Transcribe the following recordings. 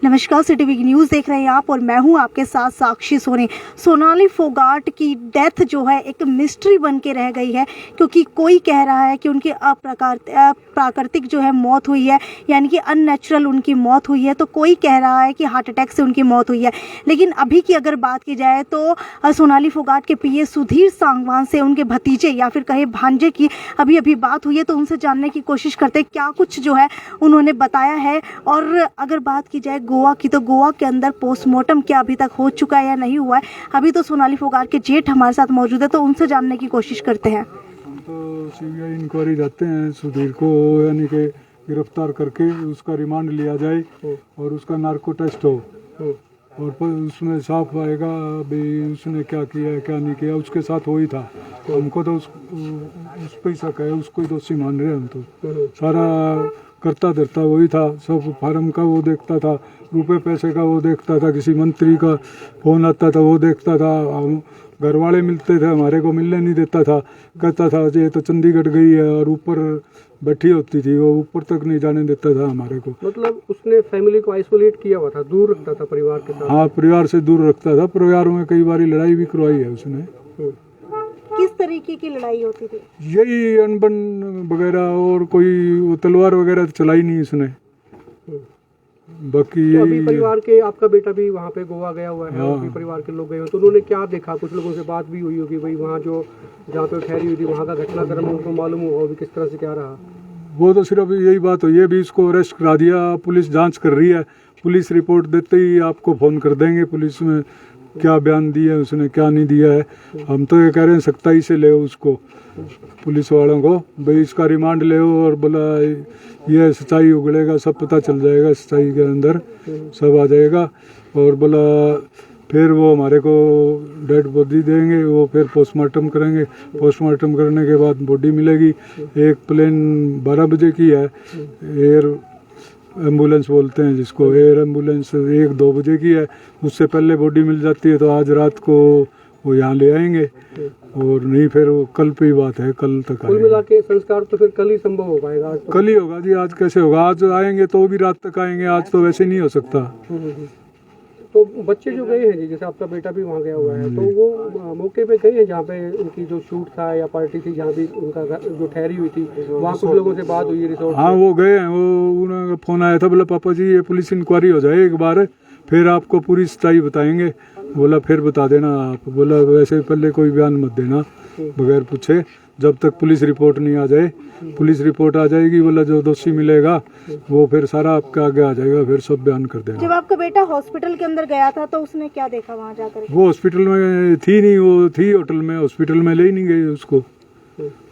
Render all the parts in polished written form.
नमस्कार, city week news देख रहे हैं आप और मैं हूं आपके साथ साक्षी सोनी। सोनाली फोगाट की डेथ जो है एक मिस्ट्री बन के रह गई है, क्योंकि कोई कह रहा है कि उनकी अप्राकृतिक जो है मौत हुई है, यानी कि अननेचुरल उनकी मौत हुई है। तो कोई कह रहा है कि हार्ट अटैक से उनकी मौत हुई है। लेकिन अभी की अगर बात की जाए तो सोनाली फोगाट के पीए सुधीर सांगवान से उनके भतीजे या फिर कहे भांजे की अभी बात हुई है, तो उनसे जानने की कोशिश करते हैं क्या कुछ जो है उन्होंने बताया है। और अगर बात की जाए गोवा की, तो गोवा के अंदर पोस्टमार्टम क्या अभी तक हो चुका है या नहीं हुआ है, अभी तो सोनाली फोगाट के जेठ हमारे साथ मौजूद है, तो उनसे जानने की कोशिश करते हैं। हम तो सीबीआई इंक्वायरी जाते हैं सुधीर को, यानी कि गिरफ्तार करके उसका रिमांड लिया जाए और उसका नार्को टेस्ट हो और उसमें साफ आएगा भाई उसने क्या किया है क्या नहीं किया। उसके साथ वही था, हमको तो उस पर ही शक है, उसको ही दोषी मान रहे हैं हम तो। सारा करता धरता वही था, सब फार्म का वो देखता था, रुपए पैसे का वो देखता था, किसी मंत्री का फोन आता था वो देखता था। हम घर वाले मिलते थे, हमारे को मिलने नहीं देता था, कहता था ये तो चंडीगढ़ गई है और ऊपर बैठी होती थी, वो ऊपर तक नहीं जाने देता था हमारे को। मतलब उसने फैमिली को आइसोलेट किया हुआ था, दूर रखता था परिवार के साथ। हाँ, परिवार से दूर रखता था। परिवार में कई बार लड़ाई भी करवाई है उसने। किस तरीके की लड़ाई होती थी? यही अनबन वगैरह, और कोई तलवार वगैरह तो चलाई नहीं उसने। बाकी तो अभी यही परिवार के, आपका बेटा भी वहाँ पे गोवा गया हुआ है, और भी परिवार के लोग गए हुए, तो उन्होंने क्या देखा? कुछ लोगों से बात भी हुई होगी भाई, वहाँ जो जहाँ पे ठहरी हुई थी वहाँ का घटनाक्रम उनको मालूम हुआ अभी किस तरह से क्या रहा? वो तो सिर्फ यही बात हुई है, भी इसको अरेस्ट करा दिया, पुलिस जांच कर रही है। पुलिस रिपोर्ट देते ही आपको फ़ोन कर देंगे पुलिस में क्या बयान दिया है उसने, क्या नहीं दिया है। हम तो ये कह रहे हैं सख्ताई से ले उसको, पुलिस वालों को, भाई इसका रिमांड ले और बोला ये सच्चाई उगलेगा, सब पता चल जाएगा, सच्चाई के अंदर सब आ जाएगा। और बोला फिर वो हमारे को डेड बॉडी देंगे, वो फिर पोस्टमार्टम करेंगे। पोस्टमार्टम करने के बाद बॉडी मिलेगी। एक प्लेन 12 बजे की है, एयर एम्बुलेंस बोलते हैं जिसको, एयर एम्बुलेंस 1-2 बजे की है। उससे पहले बॉडी मिल जाती है तो आज रात को वो यहाँ ले आएंगे, और नहीं फिर वो कल पे ही बात है, कल तक कुल मिला के संस्कार तो फिर कल ही संभव हो पाएगा? आज तो कल ही होगा जी, आज कैसे होगा? आज आएंगे तो भी रात तक आएंगे, आज तो वैसे नहीं हो सकता। तो बच्चे जो गए हैं जी, जैसे आपका बेटा भी वहाँ गया हुआ है, तो वो मौके पे गए हैं जहाँ पे उनकी जो शूट था या पार्टी थी, जहाँ भी उनका जो ठहरी हुई थी, वहाँ कुछ लोगों से बात हुई है रिसोर्ट? हाँ, वो गए हैं। वो उन्होंने फ़ोन आया था, बोला पापा जी ये पुलिस इंक्वायरी हो जाए एक बार, फिर आपको पूरी सच्चाई बताएंगे। बोला फिर बता देना आप। बोला वैसे पहले कोई बयान मत देना बगैर पूछे, जब तक पुलिस रिपोर्ट नहीं आ जाए। पुलिस रिपोर्ट आ जाएगी, बोला जो दोषी मिलेगा वो फिर सारा आपके आगे आ जाएगा, फिर सब बयान कर देना। जब आपका बेटा हॉस्पिटल के अंदर गया था तो उसने क्या देखा वहाँ जाकर? वो हॉस्पिटल में थी नहीं, वो थी होटल में, हॉस्पिटल में ले ही नहीं गई उसको।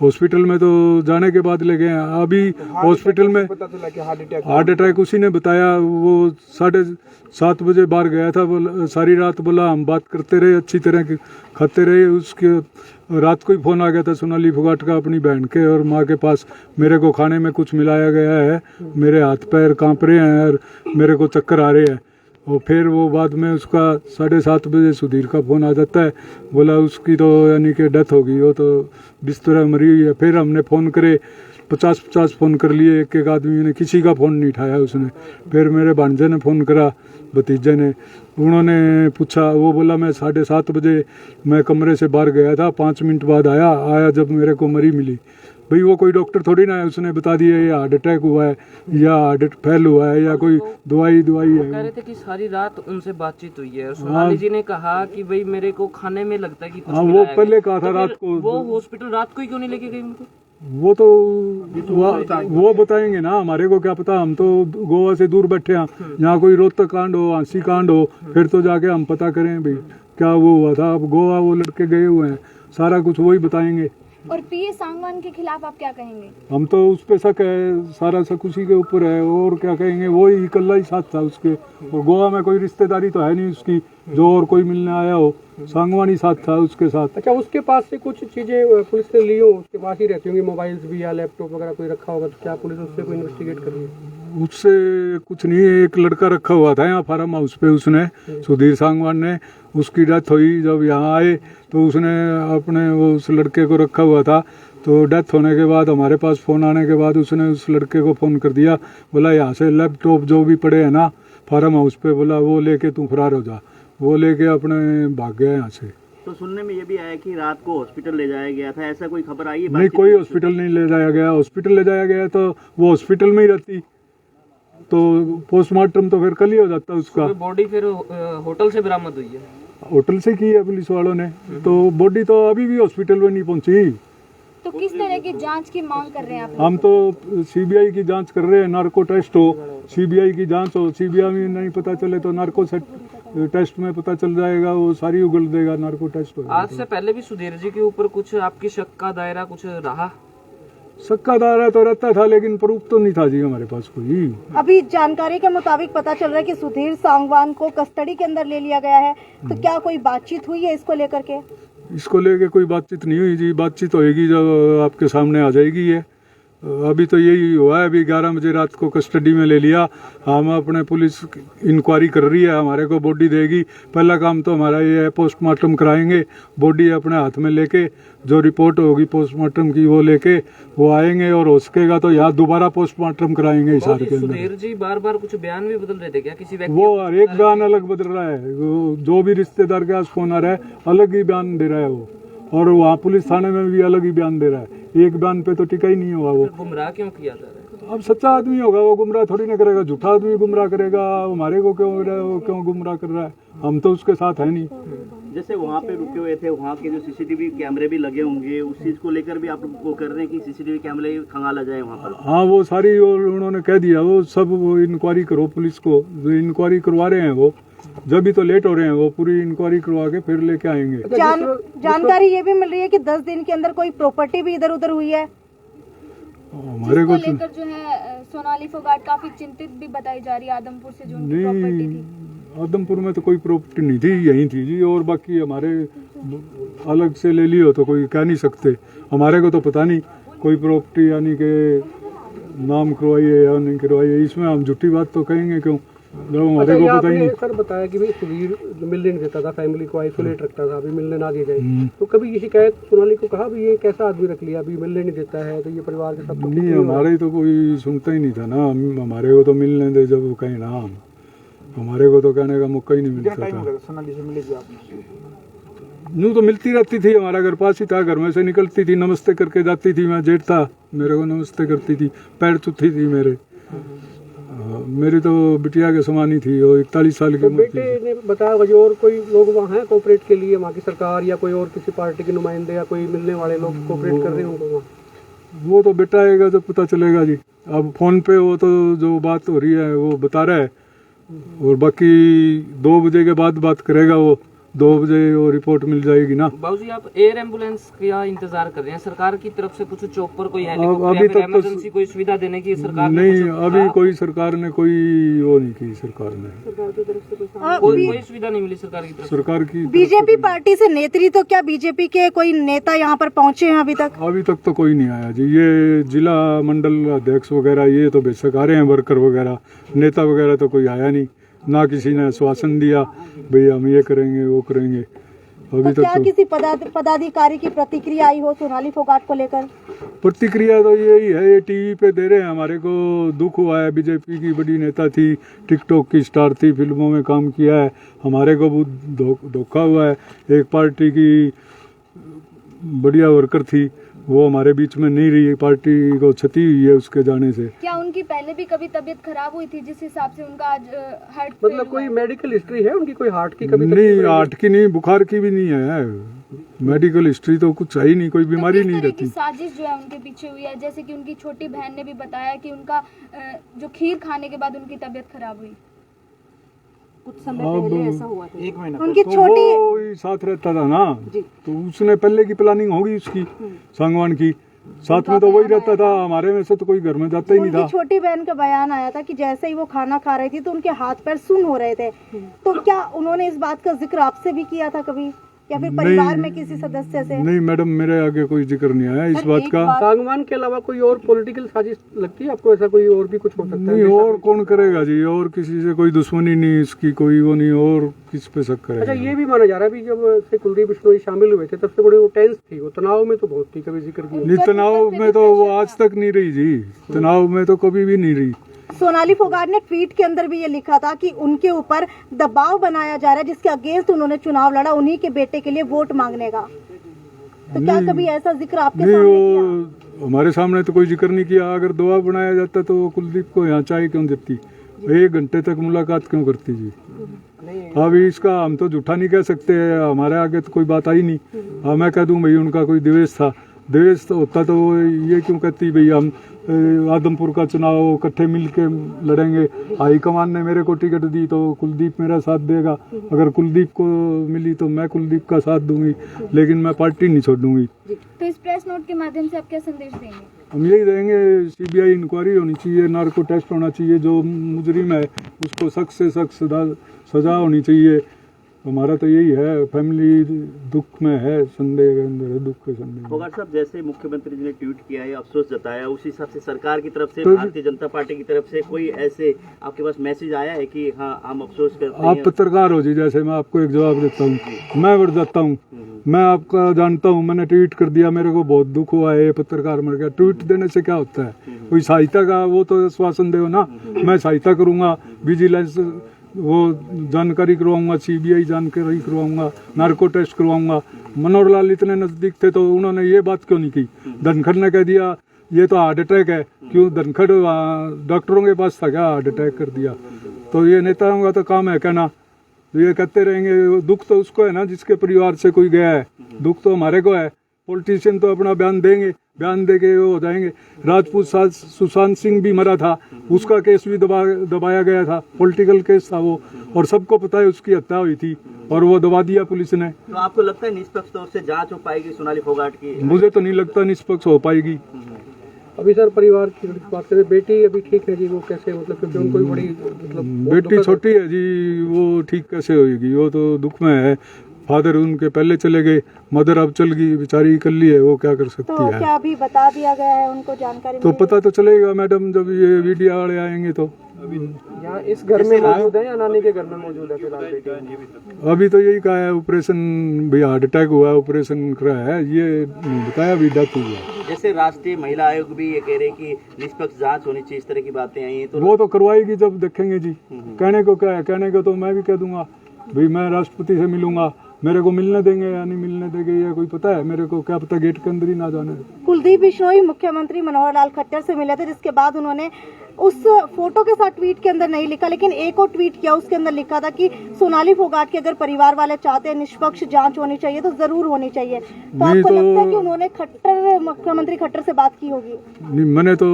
हॉस्पिटल में तो जाने के बाद ले गए हैं। अभी हॉस्पिटल में हार्ट अटैक उसी ने बताया। वो 7:30 बजे बाहर गया था, बोला सारी रात, बोला हम बात करते रहे, अच्छी तरह खाते रहे। उसके रात को ही फ़ोन आ गया था सोनाली फोगाट का अपनी बहन के और माँ के पास, मेरे को खाने में कुछ मिलाया गया है, मेरे हाथ पैर कांप रहे हैं और मेरे को चक्कर आ रहे हैं। और फिर वो बाद में उसका 7:30 बजे सुधीर का फ़ोन आ जाता है, बोला उसकी तो यानी कि डेथ हो गई, वो तो बिस्तर मरी हुई है। फिर हमने फ़ोन करे, 50 फ़ोन कर लिए, एक आदमी ने किसी का फ़ोन नहीं उठाया उसने। फिर मेरे भांजे ने फ़ोन करा, भतीजे ने, उन्होंने पूछा, वो बोला मैं 7:30 बजे मैं कमरे से बाहर गया था, 5 मिनट बाद आया जब मेरे को मरी मिली। भाई वो कोई डॉक्टर थोड़ी ना है, उसने बता दिया ये हार्ट अटैक हुआ है या हार्ट फेल हुआ है या कोई दवाई है। कह रहे थे कि सारी रात उनसे बातचीत हुई है। सोनाली जी ने कहा कि भाई मेरे को खाने में लगता है कि कुछ वो पहले कहा था रात को। वो हॉस्पिटल रात को ही क्यों नहीं लेके गई उनको? वो तो वो बताएंगे ना, हमारे को क्या पता। हम तो गोवा से दूर बैठे हैं, यहाँ कोई रोहतक कांड हो, हांसी कांड हो, फिर तो जाके हम पता करें भाई क्या वो हुआ था। अब गोवा वो लड़के गए हुए हैं, सारा कुछ वही बताएंगे। और पीए सांगवान के खिलाफ आप क्या कहेंगे? हम तो उस पे शक है, सारा शक उसी के ऊपर है, और क्या कहेंगे। वो ही इकल्ला ही साथ था उसके, और गोवा में कोई रिश्तेदारी तो है नहीं उसकी जो और कोई मिलने आया हो। सांगवान ही साथ था उसके साथ। अच्छा, उसके पास से कुछ चीजें पुलिस ने ली हो, उसके पास ही रहती होंगी, मोबाइल्स भी या लैपटॉप वगैरह कोई रखा होगा, तो क्या पुलिस उससे कोई इन्वेस्टिगेट कर रही है? उससे कुछ नहीं है, एक लड़का रखा हुआ था यहाँ फार्म हाउस पे, उसने सुधीर सांगवान ने, उसकी डेथ हुई जब यहाँ आए तो उसने अपने वो उस लड़के को रखा हुआ था। तो डेथ होने के बाद हमारे पास फ़ोन आने के बाद उसने उस लड़के को फ़ोन कर दिया, बोला यहाँ से लैपटॉप जो भी पड़े हैं ना फार्म हाउस पे, बोला वो लेके तू फरार हो जा, वो लेके अपने भाग गया यहाँ से। तो सुनने में ये भी आया कि रात को हॉस्पिटल ले जाया गया था, ऐसा कोई खबर आई है? नहीं, कोई हॉस्पिटल नहीं ले जाया गया। हॉस्पिटल ले जाया गया तो वो हॉस्पिटल में ही रहती, तो पोस्टमार्टम तो फिर कल ही हो जाता उसका। बॉडी फिर होटल से बरामद हुई है। होटल से की है पुलिस वालों ने, तो बॉडी तो अभी भी हॉस्पिटल में नहीं पहुंची। तो किस तरह की जांच की मांग कर रहे हैं आप? हम तो सीबीआई की जांच कर रहे हैं, नार्को टेस्ट हो, सीबीआई की जांच हो। सीबीआई में नहीं पता चले तो नार्को टेस्ट में पता चल जाएगा, वो सारी उगल देगा, नार्को टेस्ट हो। आज से पहले भी सुधीर जी के ऊपर कुछ आपकी शक का दायरा कुछ रहा? सक्का दायरा तो रहता था, लेकिन प्रूफ तो नहीं था जी हमारे पास कोई। अभी जानकारी के मुताबिक पता चल रहा है कि सुधीर सांगवान को कस्टडी के अंदर ले लिया गया है, तो क्या कोई बातचीत हुई है इसको लेकर के? इसको लेके कोई बातचीत नहीं हुई जी, बातचीत होएगी जब आपके सामने आ जाएगी। ये अभी तो यही हुआ है, अभी 11 बजे रात को कस्टडी में ले लिया। हम अपने पुलिस इंक्वायरी कर रही है, हमारे को बॉडी देगी। पहला काम तो हमारा ये है, पोस्टमार्टम कराएंगे, बॉडी अपने हाथ में लेके, जो रिपोर्ट होगी पोस्टमार्टम की वो लेके वो आएंगे, और हो सकेगा तो यहाँ दोबारा पोस्टमार्टम कराएंगे हिसार के अंदर। सुधीर जी बार बार कुछ बयान भी बदल रहे थे क्या किसी व्यक्ति? वो हर एक बयान अलग बदल रहा है, वो जो भी रिश्तेदार के पास फोन आ रहा है अलग ही बयान दे रहा है वो, और वहाँ पुलिस थाने में भी अलग ही बयान दे रहा है। एक बयान पे तो टिका ही नहीं हुआ वो। गुमराह क्यों किया जा रहा है? अब सच्चा आदमी होगा वो गुमराह थोड़ी ना करेगा, झूठा आदमी गुमराह करेगा। हमारे को क्यों गुमराह कर रहा है? हम तो उसके साथ है नहीं। जैसे वहाँ पे रुके हुए थे, वहाँ के जो सीसीटीवी कैमरे भी लगे होंगे, उस चीज को लेकर भी आप वो कर रहे हैं कि सीसीटीवी कैमरे खंगाला जाए वहाँ पर? हाँ, वो सारी उन्होंने कह दिया, वो सब वो इंक्वायरी करो, पुलिस को इंक्वायरी करवा रहे हैं वो, जब भी तो लेट हो रहे हैं वो, पूरी इंक्वायरी करवा के फिर लेके आएंगे। जानकारी ये भी मिल रही है कि 10 दिन के अंदर कोई प्रॉपर्टी भी इधर उधर हुई है। हमारे को लेकर जो है सोनाली फोगाट काफी चिंतित भी बताई जा रही है, आदमपुर से जो उनकी प्रॉपर्टी थी। नहीं, आदमपुर में तो कोई प्रॉपर्टी नहीं थी, यही थी जी। और बाकी हमारे अलग से ले लियो तो कोई कह नहीं सकते, हमारे को तो पता नहीं कोई प्रॉपर्टी यानी के नाम करवाई है या नहीं करवाई है। इसमें हम झूठी बात तो कहेंगे क्यों, जब हमारे को पता ही नहीं। सर बताया कि भाई सुधीर मिलने नहीं देता था, फैमिली को आइसोलेट रखता था, अभी मिलने ना दी जाए, तो कभी ये शिकायत सोनाली को कहा भी ये कैसा आदमी रख लिया, अभी मिलने नहीं देता है, तो ये परिवार के साथ तो नहीं, हमारे तो कोई सुनता ही नहीं था ना। हमारे को तो मिलने दे जब वो कहीं ना, हमारे को तो कहने का मौका ही नहीं मिलता था। सोनाली से मिले आपने? यूँ तो मिलती रहती थी, हमारा घर पास ही था, घर में से निकलती थी, नमस्ते करके जाती थी। मैं जेठ था, मेरे को नमस्ते करती थी, पैर चुथी थी मेरे। मेरी तो बिटिया के समान ही थी, वो 41 साल की उम्र थी। बेटे ने बताया वजह, और कोई लोग वहाँ हैं कोऑपरेट के लिए, वहाँ की सरकार या कोई और किसी पार्टी के नुमाइंदे या कोई मिलने वाले लोग कोऑपरेट कर रहे होंगे वहाँ? वो तो बेटा आएगा जब पता चलेगा जी। अब फोन पे वो तो जो बात हो रही है वो बता रहा है, और बाकी 2 बजे के बाद बात करेगा वो, 2 बजे वो रिपोर्ट मिल जाएगी ना। बाबूजी आप एयर एम्बुलेंस का इंतजार कर रहे हैं, सरकार की तरफ से कुछ चौपर कोई हेलीकॉप्टर अभी या फिर तक तो इमरजेंसी कोई सुविधा देने की सरकार ने नहीं, कुछ अभी कहा? कोई सरकार ने कोई वो नहीं की। सरकार ने कोई सुविधा नहीं मिली सरकार की तरफ से? सरकार की बीजेपी पार्टी से नेत्री, तो क्या बीजेपी के कोई नेता यहाँ पर पहुंचे हैं अभी तक? अभी तक तो कोई नहीं आया जी। ये जिला मंडल अध्यक्ष वगैरह ये तो बेशक आ रहे हैं, वर्कर वगैरह, नेता वगैरह तो कोई आया नहीं, ना किसी ने आश्वासन दिया भाई हम ये करेंगे वो करेंगे। अभी तो तक क्या तो किसी पदाधिकारी की प्रतिक्रिया आई हो सोनाली फोगाट को लेकर? प्रतिक्रिया तो यही है, ये टीवी पे दे रहे हैं। हमारे को दुख हुआ है, बीजेपी की बड़ी नेता थी, टिकटॉक की स्टार थी, फिल्मों में काम किया है, हमारे को बहुत धोखा हुआ है। एक पार्टी की बढ़िया वर्कर थी, वो हमारे बीच में नहीं रही, पार्टी को क्षति हुई है उसके जाने से। क्या उनकी पहले भी कभी तबियत खराब हुई थी जिस हिसाब से उनका आज हार्ट मतलब कोई मेडिकल हिस्ट्री है उनकी, कोई हार्ट की कभी नहीं, हार्ट की नहीं, बुखार की भी नहीं है, मेडिकल हिस्ट्री तो कुछ है ही नहीं, कोई बीमारी नहीं रहती। साजिश जो है उनके पीछे हुई है, जैसे कि उनकी छोटी बहन ने भी बताया कि उनका जो खीर खाने के बाद उनकी तबियत खराब हुई कुछ समय पहले, ऐसा हुआ था। 1 महीना उनकी तो छोटी वो ही साथ रहता था ना, तो उसने पहले की प्लानिंग होगी उसकी, सांगवान की, साथ में तो वही रहता था। हमारे में से तो कोई घर में जाता ही नहीं उनकी था। छोटी बहन का बयान आया था कि जैसे ही वो खाना खा रही थी तो उनके हाथ पैर सुन्न हो रहे थे, तो क्या उन्होंने इस बात का जिक्र आपसे भी किया था कभी, या फिर परिवार में किसी सदस्य से? नहीं मैडम, मेरे आगे कोई जिक्र नहीं आया इस बात का। सांगवान के अलावा कोई और पॉलिटिकल साजिश लगती है आपको? ऐसा कोई और भी कुछ हो सकता है? नहीं, और कौन करेगा जी, और किसी से कोई दुश्मनी नहीं इसकी, कोई वो नहीं, और किस पे शक अच्छा, करेगा। ये भी माना जा रहा है भी जब से कुलदीप बिश्नोई शामिल हुए थे तब से बड़े वो टेंस थी, वो तनाव में तो बहुत थी, कभी जिक्र किया? नहीं, तनाव में तो वो आज तक नहीं रही जी, तनाव में तो कभी भी नहीं रही। सोनाली फोगाट ने ट्वीट के अंदर भी ये लिखा था कि उनके ऊपर दबाव बनाया जा रहा है, जिसके अगेंस्ट उन्होंने चुनाव लड़ा, उन्हीं के बेटे के लिए वोट मांगने का। तो क्या कभी ऐसा जिक्र आपके नहीं, सामने किया? वो हमारे सामने तो कोई जिक्र नहीं किया। अगर दबाव बनाया जाता तो वो कुलदीप को यहाँ चाय क्यों देती, 1 घंटे तक मुलाकात क्यों करती जी। अभी इसका हम तो झूठा नहीं कह सकते, हमारे आगे तो कोई बात आई नहीं। मैं कह दूं भाई उनका कोई द्वेष था, द्वेष तो होता तो वो ये क्यों कहती भाई हम आदमपुर का चुनाव इकट्ठे मिल के लड़ेंगे, हाईकमान ने मेरे को टिकट दी तो कुलदीप मेरा साथ देगा, अगर कुलदीप को मिली तो मैं कुलदीप का साथ दूंगी, लेकिन मैं पार्टी नहीं छोड़ूंगी। तो इस प्रेस नोट के माध्यम से आप क्या संदेश देंगे? हम यही देंगे, सीबीआई इंक्वायरी होनी चाहिए, नार्को टेस्ट होना चाहिए, जो मुजरिम है उसको सख्त से सख्त सजा होनी चाहिए। हमारा तो यही है, फैमिली दुख में है, संदेह के अंदर है, दुख के संदेह में। फोगाट साहब, जैसे मुख्यमंत्री जी ने ट्वीट किया है, अफसोस जताया, उसी हिसाब से सरकार की तरफ से, तो भारतीय जनता पार्टी की तरफ से कोई ऐसे आपके पास मैसेज आया है कि हाँ हम अफसोस करते आप हैं? पत्रकार हो जी, जैसे मैं आपको एक जवाब देता हूँ, मैं बढ़ जाता हूँ, मैं आपका जानता हूँ, मैंने ट्वीट कर दिया, मेरे को बहुत दुख हुआ है, ये पत्रकार मर गया। ट्वीट देने से क्या होता है? कोई सहायता का वो तो आश्वासन दे ना, मैं सहायता करूँगा, विजिलेंस वो जानकारी करवाऊंगा, सीबीआई जानकारी करवाऊंगा, नार्को टेस्ट करवाऊंगा। मनोहर लाल इतने नजदीक थे तो उन्होंने ये बात क्यों नहीं की? धनखड़ ने कह दिया ये तो हार्ट अटैक है, क्यों धनखड़ डॉक्टरों के पास था क्या, हार्ट अटैक कर दिया? तो ये नेताओं का तो काम है कहना, ये कहते रहेंगे। दुख तो उसको है ना जिसके परिवार से कोई गया है, दुख तो हमारे को है। पॉलिटिशियन तो अपना बयान देंगे, बयान दे के वो हो जाएंगे। राजपूत सुशांत सिंह भी मरा था, उसका केस भी दबाया गया था, पॉलिटिकल केस था वो, और सबको पता है उसकी हत्या हुई थी और वो दबा दिया पुलिस ने। तो आपको लगता है निष्पक्ष तौर से जांच हो पाएगी सोनाली फोगाट की? मुझे तो नहीं लगता निष्पक्ष हो पाएगी। अभी सर परिवार की बात करें, बेटी अभी ठीक है जी, वो कैसे, मतलब क्योंकि उनको भी बड़ी मतलब बेटी छोटी है जी, वो ठीक कैसे होगी? वो तो दुख में है, फादर उनके पहले चले गए, मदर अब चल गई, बेचारी इकल्ली है, वो क्या कर सकती तो है? क्या अभी बता दिया गया है उनको जानकारी? तो पता तो चलेगा मैडम जब ये मीडिया वाले आएंगे तो। यहाँ इस घर में मौजूद है या नानी के घर में मौजूद है फिलहाल बेटी? अभी तो यही कहा है ऑपरेशन भी, हार्ट अटैक हुआ है, ऑपरेशन कराया है, ये बताया भी डेथ हुई है। जैसे राष्ट्रीय महिला आयोग भी ये कह रहे हैं कि निष्पक्ष जांच होनी चाहिए, इस तरह की बातें आई हैं, तो वो तो करवाएगी जब देखेंगे जी। कहने को क्या है, कहने को तो मैं भी कह दूंगा भाई मैं राष्ट्रपति से मिलूंगा, मेरे को मिलने देंगे या नहीं मिलने देंगे ये कोई पता है? मेरे को क्या पता, गेट के अंदर ही ना जाने। कुलदीप बिश्नोई मुख्यमंत्री मनोहर लाल खट्टर से मिले थे, जिसके बाद उन्होंने उस फोटो के साथ ट्वीट के अंदर नहीं लिखा, लेकिन एक और ट्वीट किया, उसके अंदर लिखा था कि सोनाली फोगाट के अगर परिवार वाले चाहते हैं निष्पक्ष जांच होनी चाहिए तो जरूर होनी चाहिए। तो आपको लगता है कि उन्होंने खट्टर, मुख्यमंत्री खट्टर से बात की होगी? नहीं, मैंने तो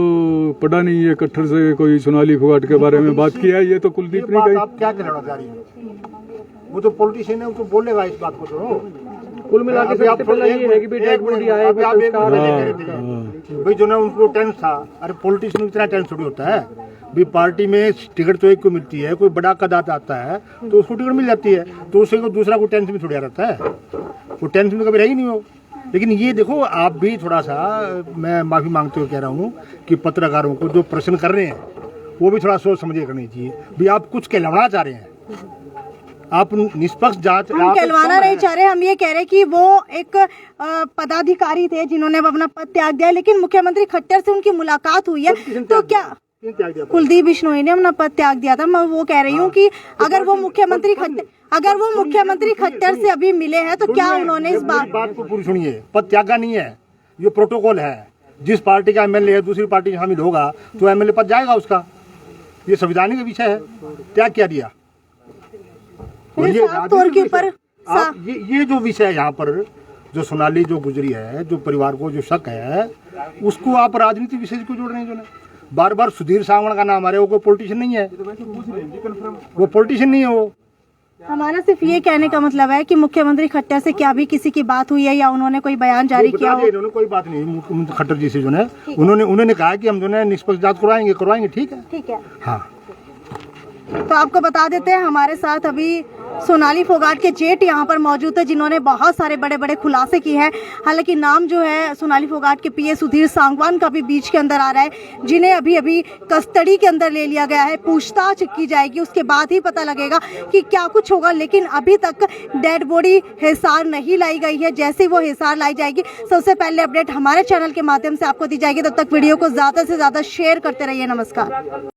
पढ़ा नहीं है खट्टर से कोई सोनाली फोगाट के बारे में बात किया है, ये तो कुलदीप ने कही। आप क्या कहना चाह रही हैं? वो तो पॉलिटिशियन है, वो तो बोलेगा इस बात को। तो कुल मिला के सबसे पहले ये है कि डेड बॉडी आए, भाई जो ना उनको टेंस था। अरे पॉलिटिशियन को इतना टेंस थोड़ी होता है भाई, पार्टी में टिकट तो एक को मिलती है, कोई बड़ा कदाता आता है तो उसको टिकट मिल जाती है, तो उससे को दूसरा कोई टेंशन में थोड़ी रहता है, वो टेंशन में कभी रही नहीं हो। लेकिन ये देखो, आप भी थोड़ा सा, मैं माफी मांगते हुए कह रहा हूँ कि पत्रकारों को जो प्रश्न कर रहे हैं वो भी थोड़ा सोच समझ के करनी चाहिए। भाई आप कुछ कहलाना चाह रहे हैं, आप निष्पक्ष जांच, हम कहलवाना नहीं चाह रहे, हम ये कह रहे कि वो एक पदाधिकारी थे जिन्होंने अपना पद त्याग दिया, लेकिन मुख्यमंत्री खट्टर से उनकी मुलाकात हुई है, तो क्या कुलदीप बिश्नोई ने अपना पद त्याग दिया था? मैं वो कह रही हूँ कि अगर वो मुख्यमंत्री खट्टर से अभी मिले हैं तो क्या उन्होंने इस बात को पूरी सुनिए, पद त्यागा नहीं है, ये प्रोटोकॉल है। जिस पार्टी का एमएलए है दूसरी पार्टी में शामिल होगा तो एमएलए पद जाएगा उसका, ये संविधानिक विषय है। त्याग क्या दिया? तौर के ऊपर ये जो विषय है यहाँ पर, जो सोनाली जो गुजरी है, जो परिवार को जो शक है, उसको आप राजनीतिक विषय को जोड़ रहे हैं। जो ना बार बार सुधीर सावंत का नाम आ रहा है, वो कोई पॉलिटिशियन नहीं है, वो पॉलिटिशियन नहीं है। वो हमारा सिर्फ ये कहने का मतलब है कि मुख्यमंत्री खट्टर से क्या भी किसी की बात हुई है या उन्होंने कोई बयान जारी किया हो? इन्होंने कोई बात नहीं, मुख्यमंत्री खट्टर जी से जो है उन्होंने कहा कि हम जो है निष्पक्ष जांच करवाएंगे। ठीक है। हाँ, तो आपको बता देते हैं हमारे साथ अभी सोनाली फोगाट के जेठ यहाँ पर मौजूद है, जिन्होंने बहुत सारे बड़े बड़े खुलासे किए हैं। हालांकि नाम जो है सोनाली फोगाट के पीए सुधीर सांगवान का भी बीच के अंदर आ रहा है, जिन्हें अभी अभी कस्टडी के अंदर ले लिया गया है। पूछताछ की जाएगी, उसके बाद ही पता लगेगा कि क्या कुछ होगा, लेकिन अभी तक डेड बॉडी हिसार नहीं लाई गई है। जैसे वो हिसार लाई जाएगी सबसे पहले अपडेट हमारे चैनल के माध्यम से आपको दी जाएगी। तब तक वीडियो को ज़्यादा से ज़्यादा शेयर करते रहिए। नमस्कार।